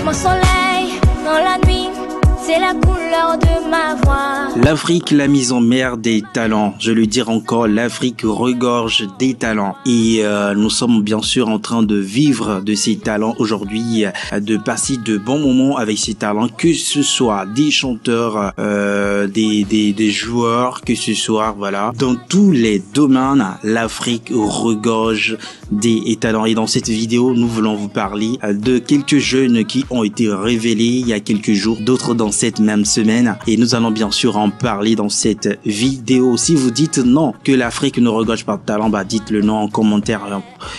Mon soleil dans la nuit, c'est la couleur de ma voix. L'Afrique, la mise en mer des talents. Je le dire encore, l'Afrique regorge des talents. Et nous sommes bien sûr en train de vivre de ces talents aujourd'hui, de passer de bons moments avec ces talents, que ce soit des chanteurs, des joueurs, que ce soit, voilà. Dans tous les domaines, l'Afrique regorge des talents. Et dans cette vidéo, nous voulons vous parler de quelques jeunes qui ont été révélés il y a quelques jours, d'autres dans cette même semaine. Et nous allons bien sûr en parler dans cette vidéo. Si vous dites non, que l'Afrique ne regorge pas de talent, bah dites-le non en commentaire.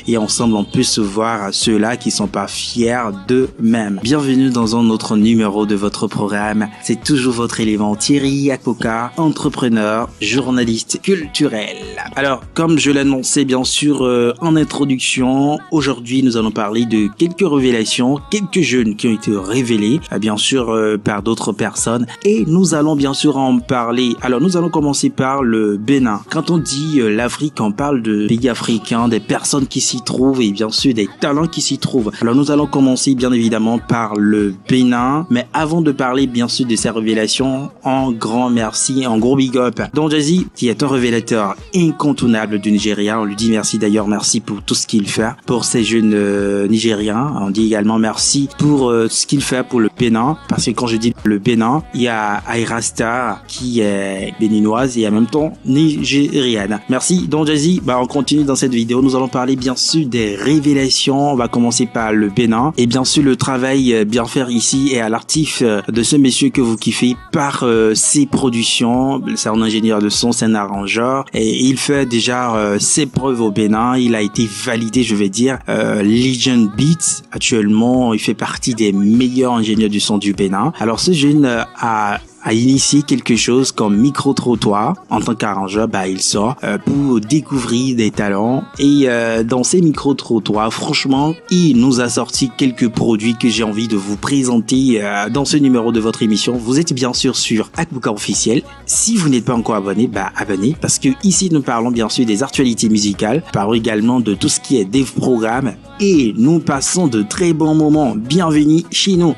Et ensemble, on peut se voir ceux-là qui sont pas fiers d'eux-mêmes. Bienvenue dans un autre numéro de votre programme. C'est toujours votre élément Thierry Akpoka, entrepreneur, journaliste culturel. Alors, comme je l'annonçais bien sûr en introduction, aujourd'hui nous allons parler de quelques révélations, quelques jeunes qui ont été révélés, bien sûr par d'autres personnes. Et nous allons bien sûr en parler. Alors, nous allons commencer par le Bénin. Quand on dit l'Afrique, on parle de pays africains, des personnes qui s'y trouvent et bien sûr des talents qui s'y trouvent. Alors, nous allons commencer bien évidemment par le Bénin. Mais avant de parler bien sûr de ces révélations, un grand merci, un gros big up Don Jazzy, qui est un révélateur incontournable du Nigeria. On lui dit merci d'ailleurs, merci pour tout ce qu'il fait pour ces jeunes Nigériens. On dit également merci pour ce qu'il fait pour le Bénin. Parce que quand je dis le Bénin, il y a Ayra Starr qui est béninoise et en même temps nigériane. Merci Don Jazzy. On continue dans cette vidéo. Nous allons parler bien sûr des révélations. On va commencer par le Bénin et bien sûr le travail bien fait ici et à l'artif de ce monsieur que vous kiffez par ses productions. C'est un ingénieur de son, c'est un arrangeur et il fait déjà ses preuves au Bénin. Il a été validé, je vais dire, Legend Beats. Actuellement, il fait partie des meilleurs ingénieurs du son du Bénin. Alors ce jeune a initié quelque chose comme micro-trottoir. En tant qu'arrangeur, il sort pour découvrir des talents. Et dans ces micro-trottoirs, franchement, il nous a sorti quelques produits que j'ai envie de vous présenter dans ce numéro de votre émission. Vous êtes bien sûr sur Akpoka Officiel. Si vous n'êtes pas encore abonné, abonnez. Parce que ici, nous parlons bien sûr des actualités musicales. Parlons également de tout ce qui est des programmes. Et nous passons de très bons moments. Bienvenue chez nous.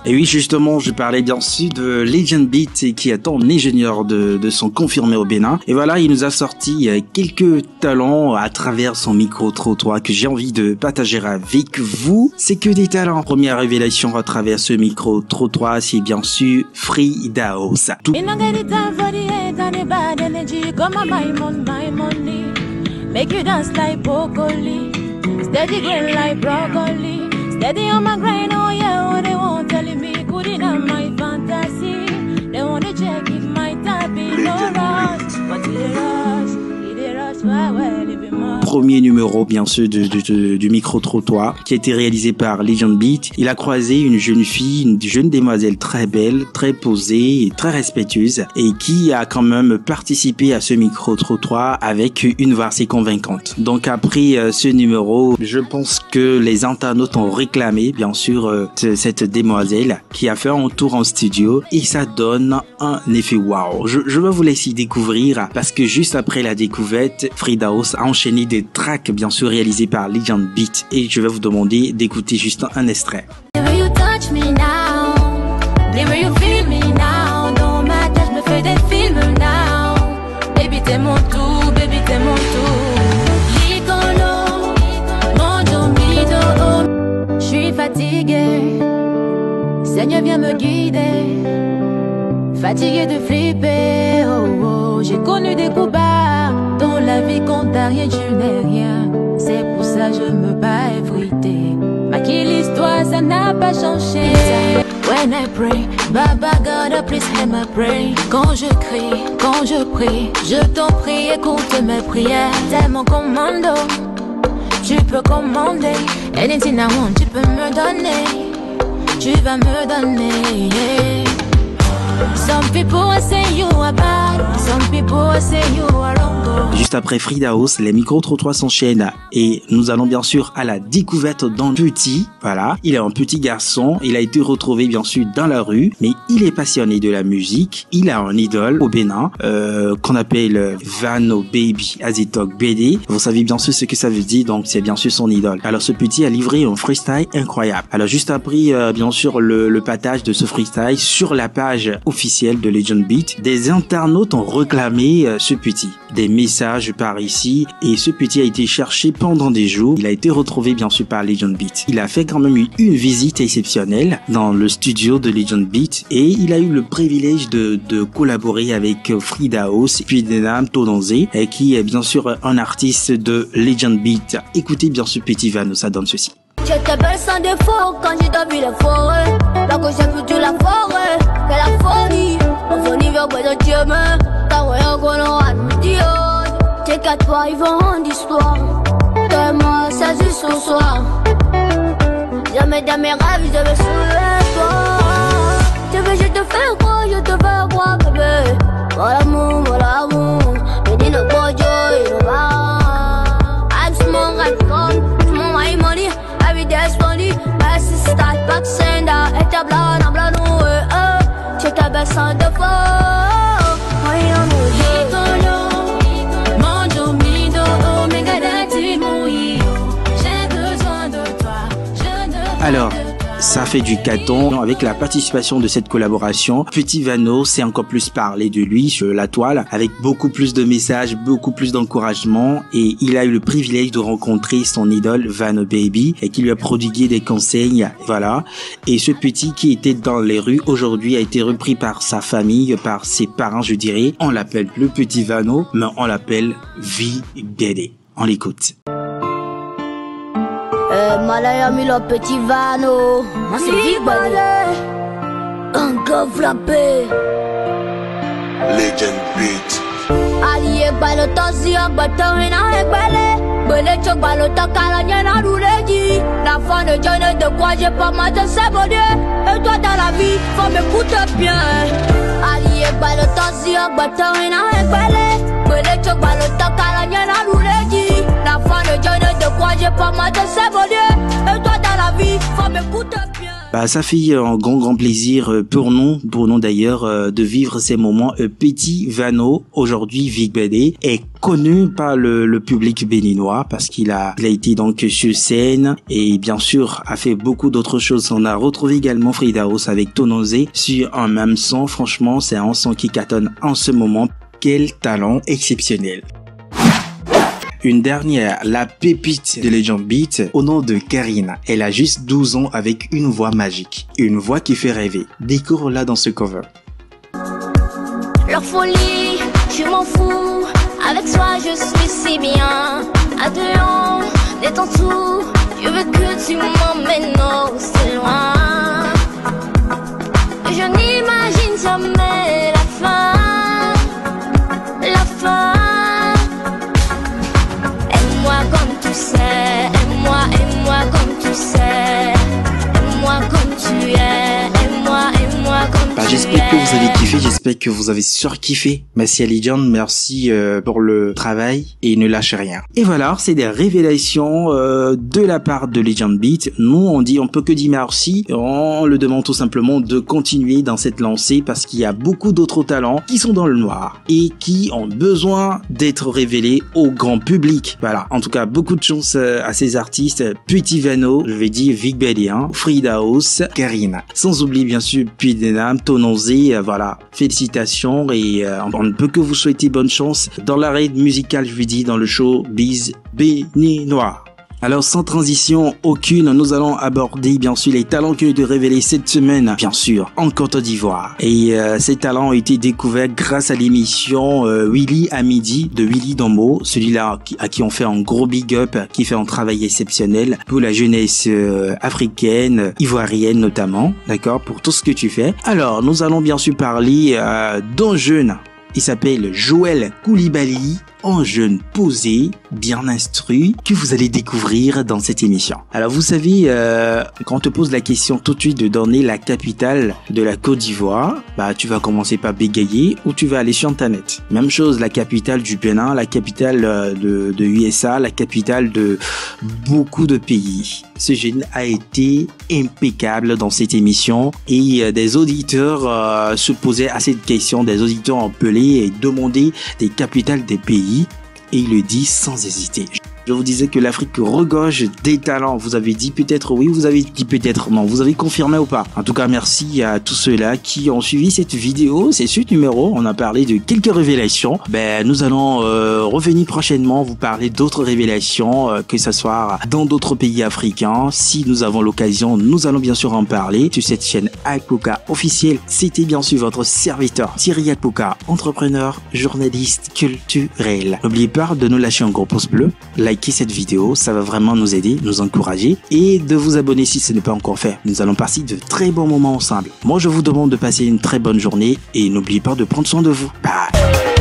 Et oui, justement, je parlais bien sûr de Legend Beat qui est un ingénieur de son confirmé au Bénin. Et voilà, il nous a sorti quelques talents à travers son micro-trottoir que j'ai envie de partager avec vous. C'est que des talents. Première révélation à travers ce micro-trottoir, c'est bien sûr Fridaos. Tout... Make you dance like broccoli, steady grind like broccoli, steady on my grind, oh yeah, what they want telling me, good enough my fantasy, they wanna check if my type is no rush, but it rush, well, living more. Premier numéro bien sûr du micro-trottoir qui a été réalisé par Legend Beat. Il a croisé une jeune fille, une jeune demoiselle très belle, très posée et très respectueuse et qui a quand même participé à ce micro-trottoir avec une voix assez convaincante. Donc après ce numéro, je pense que les internautes ont réclamé bien sûr cette demoiselle qui a fait un tour en studio et ça donne un effet waouh. Je vais vous laisser découvrir parce que juste après la découverte, Fridaos a enchaîné des tracks bien sûr réalisés par Legend Beat et je vais vous demander d'écouter juste un extrait. Je suis fatigué, Seigneur viens me guider, fatigué de flipper, oh, oh. J'ai connu des coups bas, dans la vie quand t'as rien, tu n'es rien. C'est pour ça je me bats everyday. Maquille l'histoire, ça n'a pas changé. When I pray, Baba God, please hear my pray. Quand je crie, quand je prie, je t'en prie, écoute mes prières. T'es mon commando, tu peux commander. Anything I want, tu peux me donner. Tu vas me donner, yeah. Some people say you are bad, some people say you are wrong. Juste après Frida House, les micro-trottoirs s'enchaînent et nous allons bien sûr à la découverte d'un petit. Voilà, il est un petit garçon, il a été retrouvé bien sûr dans la rue, mais il est passionné de la musique. Il a un idole au Bénin qu'on appelle Vano Baby Azitok BD. Vous savez bien sûr ce que ça veut dire, donc c'est bien sûr son idole. Alors ce petit a livré un freestyle incroyable. Alors juste après bien sûr le partage de ce freestyle sur la page officielle de Legend Beat, des internautes ont réclamé ce petit. Des messages par ici et ce petit a été cherché pendant des jours. Il a été retrouvé bien sûr par Legend Beat. Il a fait quand même une visite exceptionnelle dans le studio de Legend Beat et il a eu le privilège de collaborer avec Frida House puis Denam Tononzé qui est bien sûr un artiste de Legend Beat. Écoutez bien ce petit Vano, ça donne ceci. J'étais belle sans défaut quand j'ai dormi les forêts. Là que j'ai vu toute la forêt, que la folie. On s'en y va pas de Dieu, mais t'as rien qu'on aura de Dieu. T'es qu'à toi, ils vont rendre histoire. Toi et moi, ça c'est ce soir. Jamais dans mes rêves, je devais soulever toi. Tu veux, je te fais quoi, je te fais quoi, bébé. Voilà l'amour, voilà l'amour. Mais dis le bon Dieu, il va. I'm small, I'm gone. Small, my money. That's funny, my sister back sender, et ta blonde en blanc noué, tu t'as baissé en défaut, alors, ça fait du carton avec la participation de cette collaboration. Petit Vano s'est encore plus parlé de lui sur la toile avec beaucoup plus de messages, beaucoup plus d'encouragement et il a eu le privilège de rencontrer son idole Vano Baby et qui lui a prodigué des conseils. Voilà. Et ce petit qui était dans les rues aujourd'hui a été repris par sa famille, par ses parents, je dirais. On l'appelle le petit Vano, mais on l'appelle V-Bede. On l'écoute. Malaya mis le petit Vano, moi c'est Big un gars frappé. Legend Beat. Allié balo tosi ak bato ina ekbele. Bele chok balo takala nyana rouleji. La fin de Dieu ne de quoi j'ai pas mal de s'abonner. Et toi dans la vie, faut m'écouter bien. Allié balo tosi ak bato ina ekbele. Bele chok balo takala nyana rouleji. La fin de Dieu ne de quoi j'ai pas mal de s'abonner. Et toi dans la vie, faut m'écouter bien. Bah, ça fait un grand plaisir pour nous d'ailleurs de vivre ces moments. Petit Vano, aujourd'hui Vic Bede, est connu par le public béninois parce qu'il a été donc sur scène et bien sûr a fait beaucoup d'autres choses. On a retrouvé également Frida House avec Tononzé sur un même son. Franchement, c'est un son qui cartonne en ce moment. Quel talent exceptionnel. Une dernière, la pépite de Legend Beat, au nom de Karina. Elle a juste 12 ans avec une voix magique. Une voix qui fait rêver. Découvre-la dans ce cover. Leur folie, je m'en fous. Avec toi, je suis si bien. À deux ans, détends tout. Je veux que tu m'emmènes aussi loin. Je n'imagine jamais la fin. La fin. Comme tu sais, aime-moi comme tu sais, aime-moi comme tu es, aime-moi comme tu es. J'espère que vous avez kiffé, j'espère que vous avez surkiffé. Merci à Legend, merci pour le travail et ne lâchez rien. Et voilà, c'est des révélations de la part de Legend Beat. Nous, on peut que dire merci. On le demande tout simplement de continuer dans cette lancée parce qu'il y a beaucoup d'autres talents qui sont dans le noir et qui ont besoin d'être révélés au grand public. Voilà, en tout cas, beaucoup de chance à ces artistes. Petit Vano, je vais dire Vic Bede, Frida House, Karina. Sans oublier bien sûr Pudenam, Tononzé, voilà, félicitations et on ne peut que vous souhaiter bonne chance dans l'arrêt musical, je vous dis, dans le show Biz Béninois. Alors sans transition aucune, nous allons aborder bien sûr les talents qui ont été révélés cette semaine, bien sûr, en Côte d'Ivoire. Et ces talents ont été découverts grâce à l'émission Willy à midi de Willy Dombo, celui-là à qui on fait un gros big up, qui fait un travail exceptionnel pour la jeunesse africaine, ivoirienne notamment, d'accord, pour tout ce que tu fais. Alors nous allons bien sûr parler d'un jeune. Il s'appelle Joël Koulibaly. un jeune posé, bien instruit, que vous allez découvrir dans cette émission. Alors vous savez, quand on te pose la question tout de suite de donner la capitale de la Côte d'Ivoire, tu vas commencer par bégayer ou tu vas aller sur Internet. Même chose, la capitale du Bénin, la capitale de USA, la capitale de beaucoup de pays. Ce jeune a été impeccable dans cette émission et des auditeurs se posaient à cette question, des auditeurs appelaient et demandaient des capitales des pays et il le dit sans hésiter. Je vous disais que l'Afrique regorge des talents. Vous avez dit peut-être oui, vous avez dit peut-être non. Vous avez confirmé ou pas? En tout cas, merci à tous ceux-là qui ont suivi cette vidéo. C'est ce numéro. On a parlé de quelques révélations. Nous allons revenir prochainement vous parler d'autres révélations, que ce soit dans d'autres pays africains. Si nous avons l'occasion, nous allons bien sûr en parler sur cette chaîne Akpoka officielle. C'était bien sûr votre serviteur Thierry Akpoka, entrepreneur, journaliste culturel. N'oubliez pas de nous lâcher un gros pouce bleu. Likez cette vidéo, ça va vraiment nous aider, nous encourager et de vous abonner si ce n'est pas encore fait. Nous allons passer de très bons moments ensemble. Moi, je vous demande de passer une très bonne journée et n'oubliez pas de prendre soin de vous. Bye.